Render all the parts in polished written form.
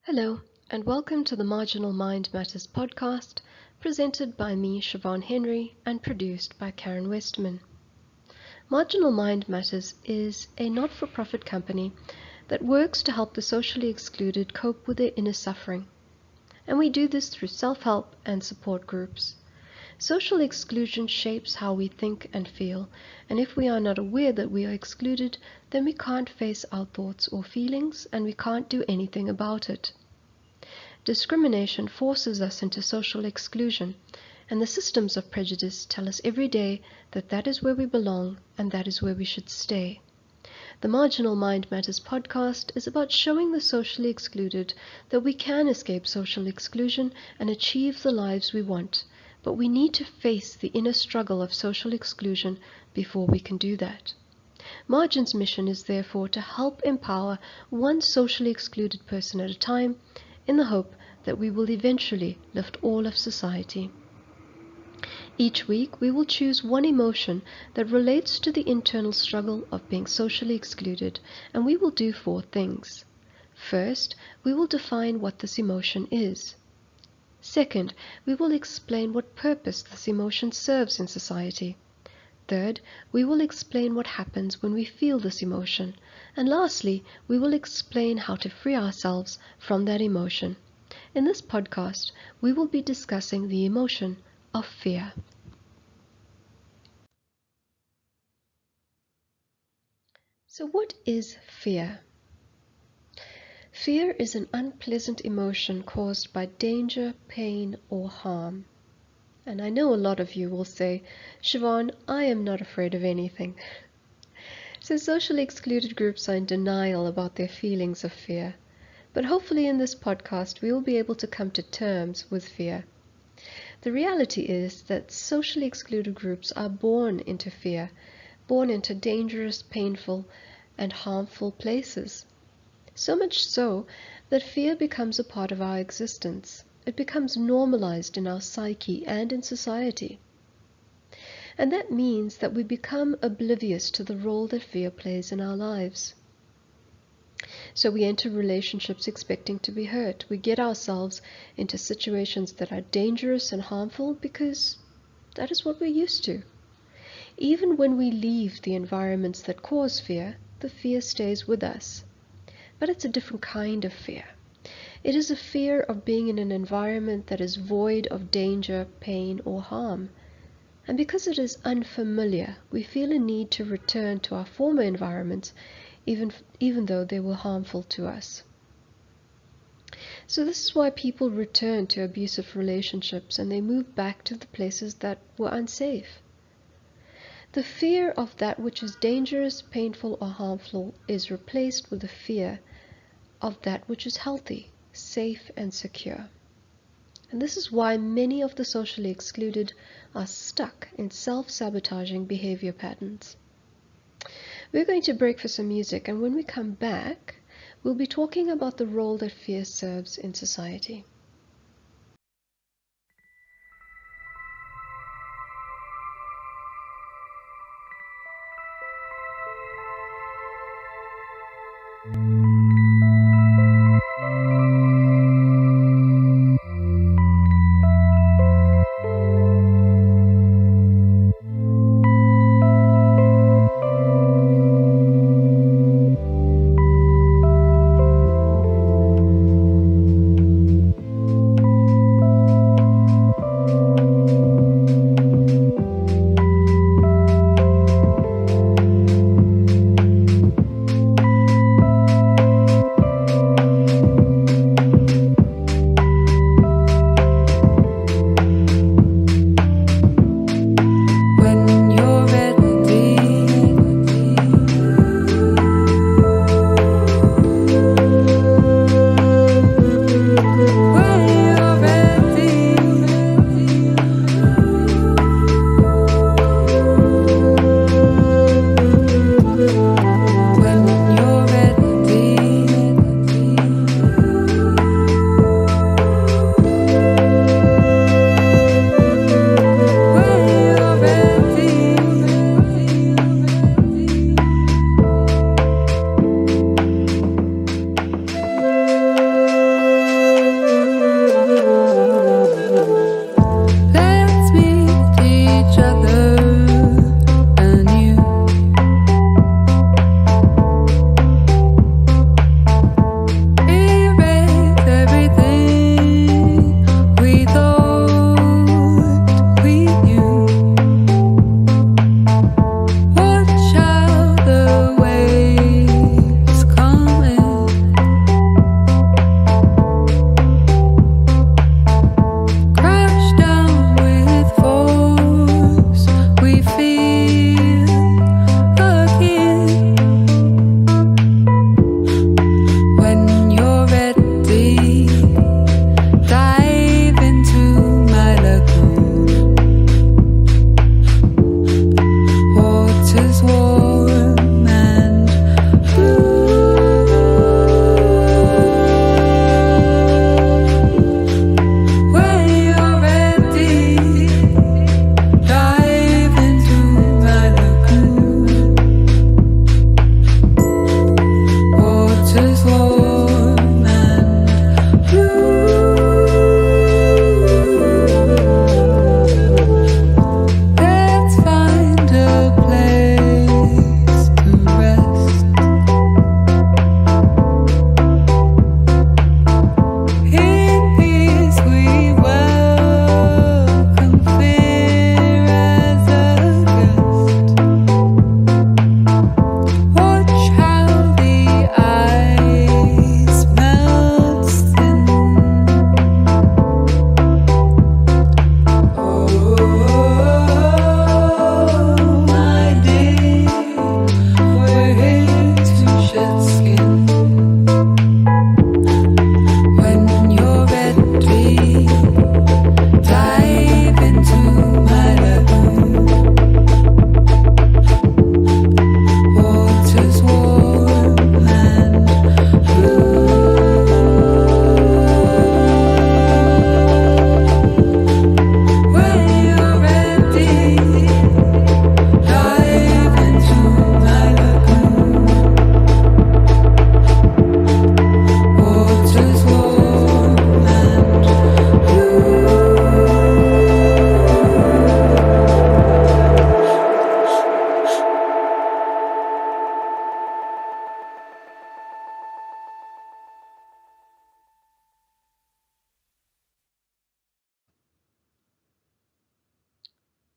Hello, and welcome to the Marginal Mind Matters podcast, presented by me, Siobhan Henry, and produced by Karen Westman. Marginal Mind Matters is a not-for-profit company that works to help the socially excluded cope with their inner suffering. And we do this through self-help and support groups. Social exclusion shapes how we think and feel, and if we are not aware that we are excluded, then we can't face our thoughts or feelings, and we can't do anything about it. Discrimination forces us into social exclusion, and the systems of prejudice tell us every day that that is where we belong and that is where we should stay. The Marginal Mind Matters podcast is about showing the socially excluded that we can escape social exclusion and achieve the lives we want, but we need to face the inner struggle of social exclusion before we can do that. Margin's mission is therefore to help empower one socially excluded person at a time, in the hope that we will eventually lift all of society. Each week we will choose one emotion that relates to the internal struggle of being socially excluded, and we will do 4 things. First, we will define what this emotion is. Second, we will explain what purpose this emotion serves in society. Third, we will explain what happens when we feel this emotion. And lastly, we will explain how to free ourselves from that emotion. In this podcast, we will be discussing the emotion of fear. So what is fear? Fear is an unpleasant emotion caused by danger, pain, or harm. And I know a lot of you will say, Siobhan, I am not afraid of anything. So socially excluded groups are in denial about their feelings of fear. But hopefully in this podcast we will be able to come to terms with fear. The reality is that socially excluded groups are born into fear, born into dangerous, painful, and harmful places. So much so that fear becomes a part of our existence. It becomes normalized in our psyche and in society. And that means that we become oblivious to the role that fear plays in our lives. So we enter relationships expecting to be hurt. We get ourselves into situations that are dangerous and harmful because that is what we're used to. Even when we leave the environments that cause fear, the fear stays with us. But it's a different kind of fear. It is a fear of being in an environment that is void of danger, pain, or harm. And because it is unfamiliar, we feel a need to return to our former environments, even though they were harmful to us. So this is why people return to abusive relationships and they move back to the places that were unsafe. The fear of that which is dangerous, painful, or harmful is replaced with the fear of that which is healthy, safe, and secure. And this is why many of the socially excluded are stuck in self-sabotaging behavior patterns. We're going to break for some music, and when we come back, we'll be talking about the role that fear serves in society.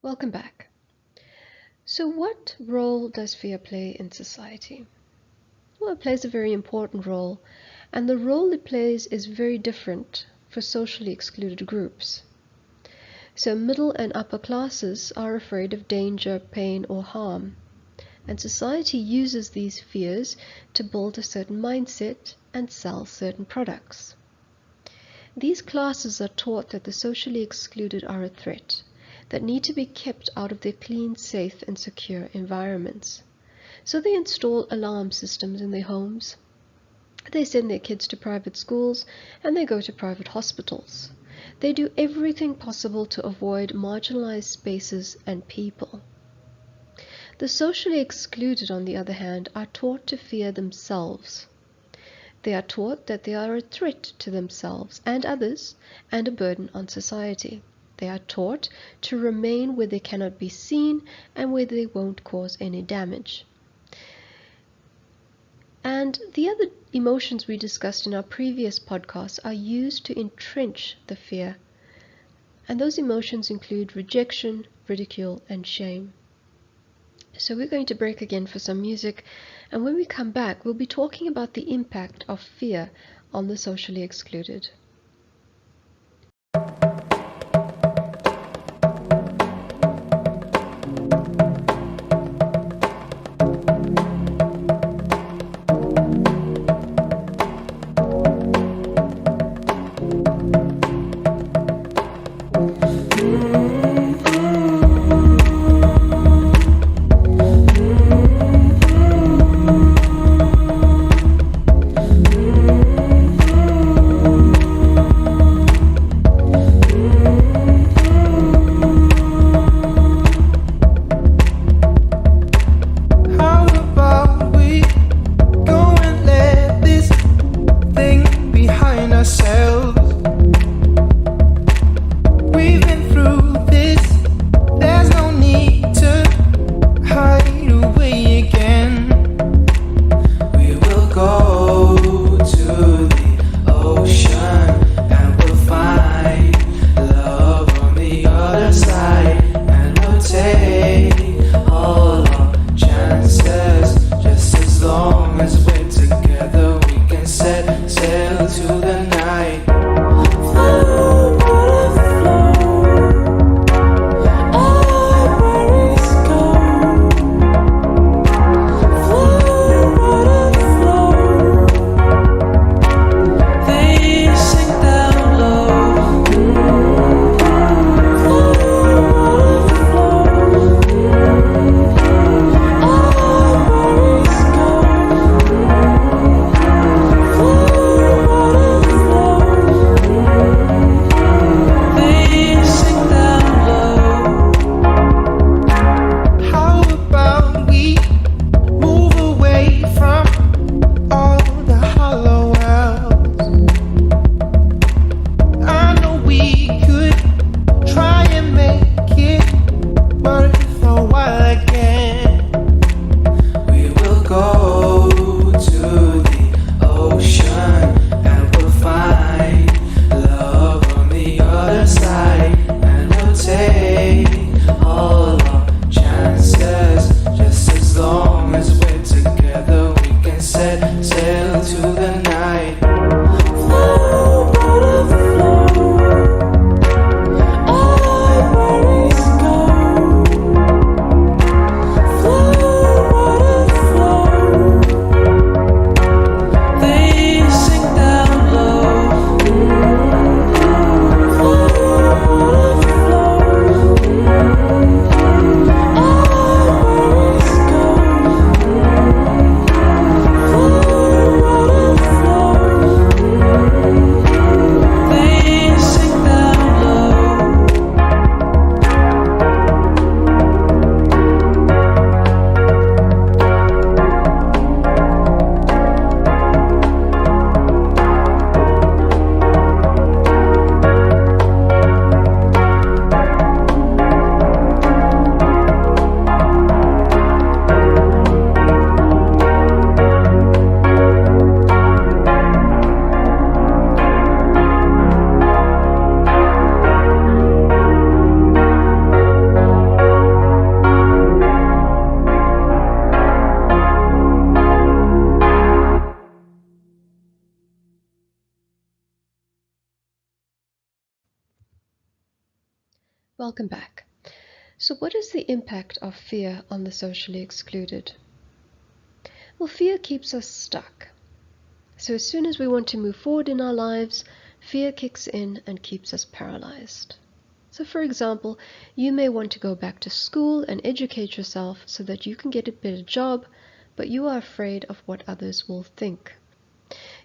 Welcome back. So what role does fear play in society? Well, it plays a very important role, and the role it plays is very different for socially excluded groups. So middle and upper classes are afraid of danger, pain, or harm, and society uses these fears to build a certain mindset and sell certain products. These classes are taught that the socially excluded are a threat, that need to be kept out of their clean, safe, and secure environments. So they install alarm systems in their homes, they send their kids to private schools, and they go to private hospitals. They do everything possible to avoid marginalized spaces and people. The socially excluded, on the other hand, are taught to fear themselves. They are taught that they are a threat to themselves and others, and a burden on society. They are taught to remain where they cannot be seen and where they won't cause any damage. And the other emotions we discussed in our previous podcasts are used to entrench the fear. And those emotions include rejection, ridicule, and shame. So we're going to break again for some music, and when we come back, we'll be talking about the impact of fear on the socially excluded. Welcome back. So what is the impact of fear on the socially excluded? Well, fear keeps us stuck. So as soon as we want to move forward in our lives, fear kicks in and keeps us paralyzed. So for example, you may want to go back to school and educate yourself so that you can get a better job, but you are afraid of what others will think.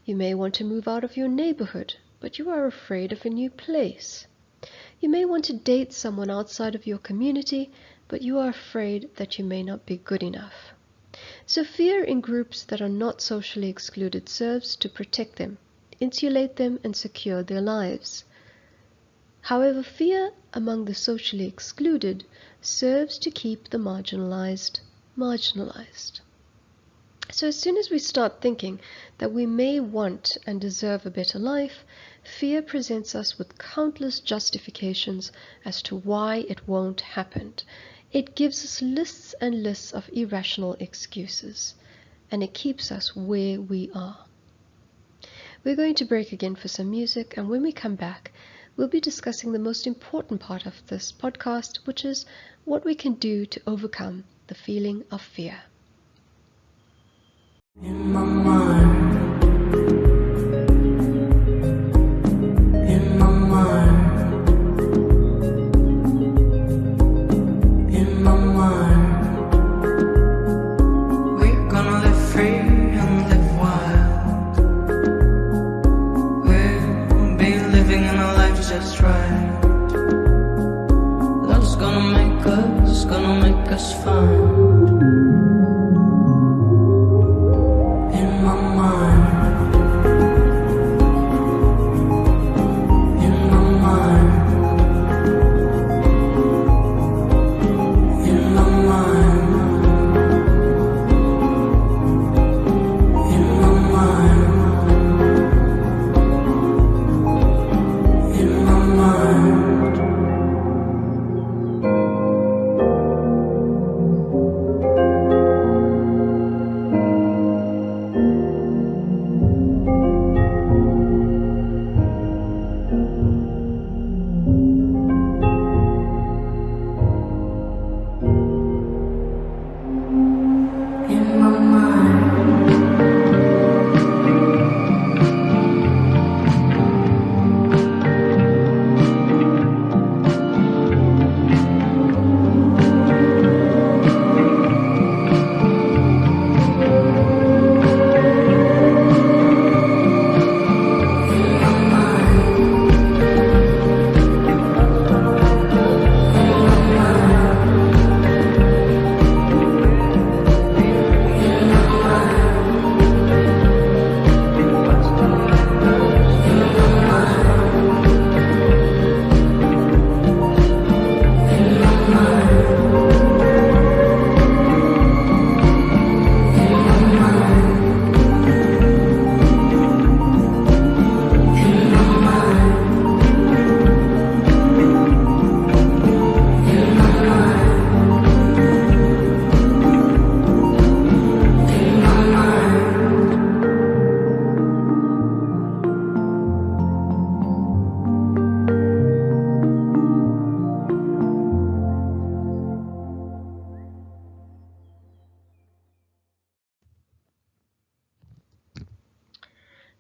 You may want to move out of your neighborhood, but you are afraid of a new place. You may want to date someone outside of your community, but you are afraid that you may not be good enough. So fear in groups that are not socially excluded serves to protect them, insulate them, and secure their lives. However, fear among the socially excluded serves to keep the marginalized marginalized. So as soon as we start thinking that we may want and deserve a better life, fear presents us with countless justifications as to why it won't happen. It gives us lists and lists of irrational excuses, and it keeps us where we are. We're going to break again for some music, and when we come back, we'll be discussing the most important part of this podcast, which is what we can do to overcome the feeling of fear. In my mind, in my mind, in my mind, we're gonna live free and live wild. We'll be living in a life just right. Love's gonna make us fine.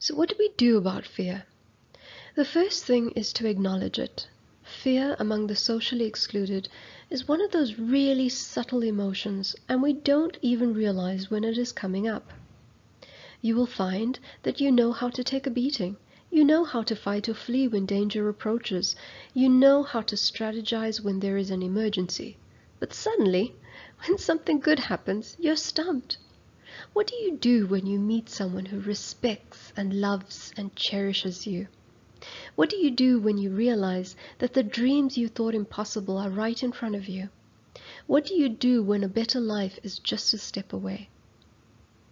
So what do we do about fear? The first thing is to acknowledge it. Fear among the socially excluded is one of those really subtle emotions, and we don't even realize when it is coming up. You will find that you know how to take a beating. You know how to fight or flee when danger approaches. You know how to strategize when there is an emergency. But suddenly, when something good happens, you're stumped. What do you do when you meet someone who respects and loves and cherishes you? What do you do when you realize that the dreams you thought impossible are right in front of you? What do you do when a better life is just a step away?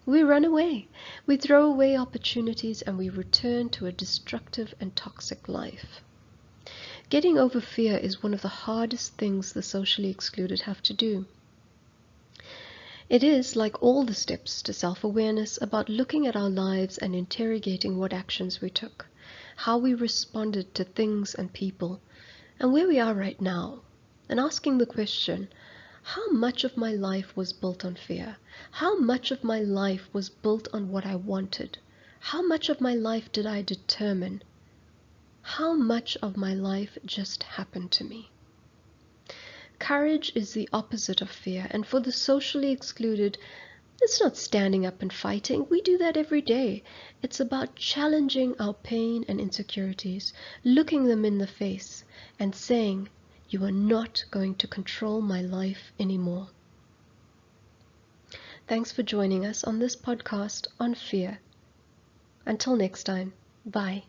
We run away. We throw away opportunities and we return to a destructive and toxic life. Getting over fear is one of the hardest things the socially excluded have to do. It is, like all the steps to self-awareness, about looking at our lives and interrogating what actions we took, how we responded to things and people, and where we are right now, and asking the question, how much of my life was built on fear? How much of my life was built on what I wanted? How much of my life did I determine? How much of my life just happened to me? Courage is the opposite of fear, and for the socially excluded, it's not standing up and fighting. We do that every day. It's about challenging our pain and insecurities, looking them in the face, and saying, you are not going to control my life anymore. Thanks for joining us on this podcast on fear. Until next time, bye.